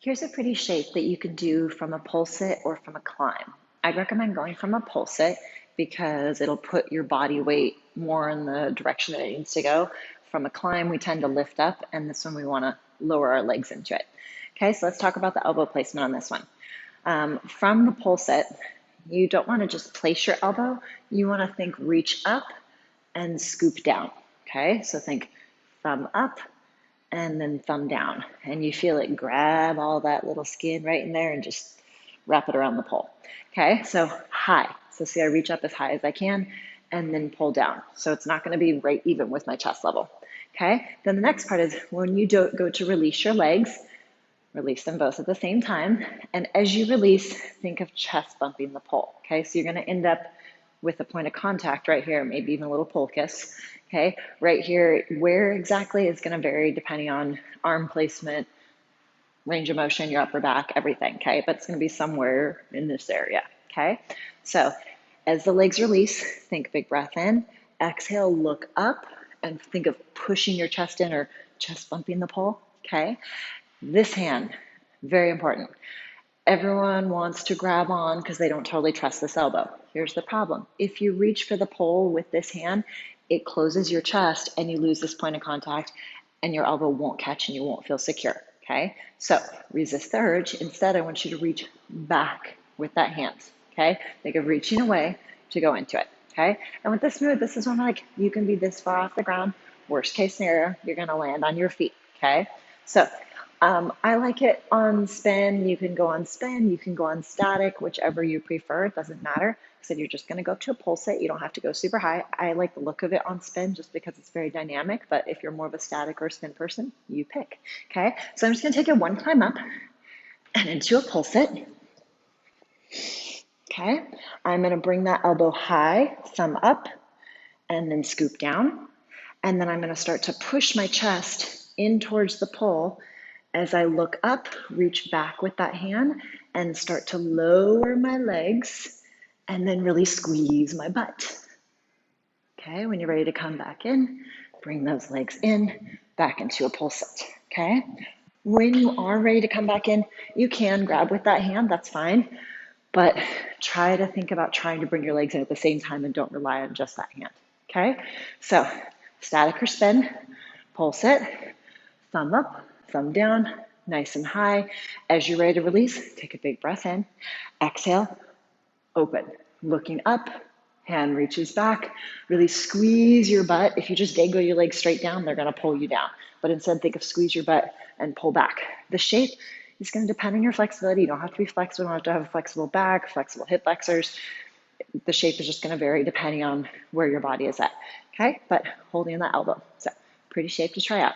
Here's a pretty shape that you can do from a pole sit or from a climb. I'd recommend going from a pole sit because it'll put your body weight more in the direction that it needs to go. From a climb, we tend to lift up, and this one we want to lower our legs into it. Okay, so let's talk about the elbow placement on this one. From the pole sit, you don't want to just place your elbow, you want to think reach up and scoop down. Okay, so think thumb up and then thumb down. And you feel it grab all that little skin right in there and just wrap it around the pole. Okay, so high. So see, I reach up as high as I can and then pull down. So it's not going to be right even with my chest level. Okay, then the next part is when you go to release your legs, release them both at the same time. And as you release, think of chest bumping the pole. Okay, so you're going to end up with a point of contact right here, maybe even a little pole kiss. Okay, right here, where exactly is going to vary depending on arm placement, range of motion, your upper back, everything. Okay, but it's going to be somewhere in this area. Okay, so as the legs release, think big breath in, exhale, look up, and think of pushing your chest in or chest bumping the pole. Okay, this hand, very important. Everyone wants to grab on because they don't totally trust this elbow. Here's the problem. If you reach for the pole with this hand, it closes your chest and you lose this point of contact and your elbow won't catch and you won't feel secure. Okay, so resist the urge. Instead, I want you to reach back with that hand. Okay, think of reaching away to go into it. Okay, and with this move, this is when like you can be this far off the ground. Worst case scenario, you're going to land on your feet. Okay, so I like it on spin. You can go on spin, you can go on static, whichever you prefer. It doesn't matter. I said you're just going to go to a pole sit. You don't have to go super high. I like the look of it on spin just because it's very dynamic. But if you're more of a static or a spin person, you pick. Okay, so I'm just going to take it one time up and into a pole sit. Okay, I'm going to bring that elbow high, thumb up, and then scoop down. And then I'm going to start to push my chest in towards the pole. As I look up, reach back with that hand and start to lower my legs and then really squeeze my butt. Okay, when you're ready to come back in, bring those legs in, back into a pole sit. Okay, when you are ready to come back in, you can grab with that hand, that's fine, but try to think about trying to bring your legs in at the same time and don't rely on just that hand. Okay, so static or spin, pole sit, thumb up, thumb down, nice and high. As you're ready to release, take a big breath in. Exhale, open. Looking up, hand reaches back. Really squeeze your butt. If you just dangle your legs straight down, they're going to pull you down. But instead, think of squeeze your butt and pull back. The shape is going to depend on your flexibility. You don't have to be flexible. You don't have to have a flexible back, flexible hip flexors. The shape is just going to vary depending on where your body is at. Okay, but holding that elbow. So pretty shape to try out.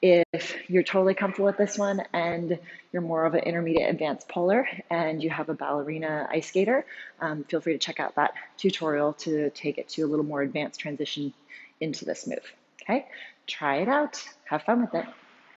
If you're totally comfortable with this one and you're more of an intermediate advanced polar and you have a ballerina ice skater, feel free to check out that tutorial to take it to a little more advanced transition into this move. Okay, try it out. Have fun with it.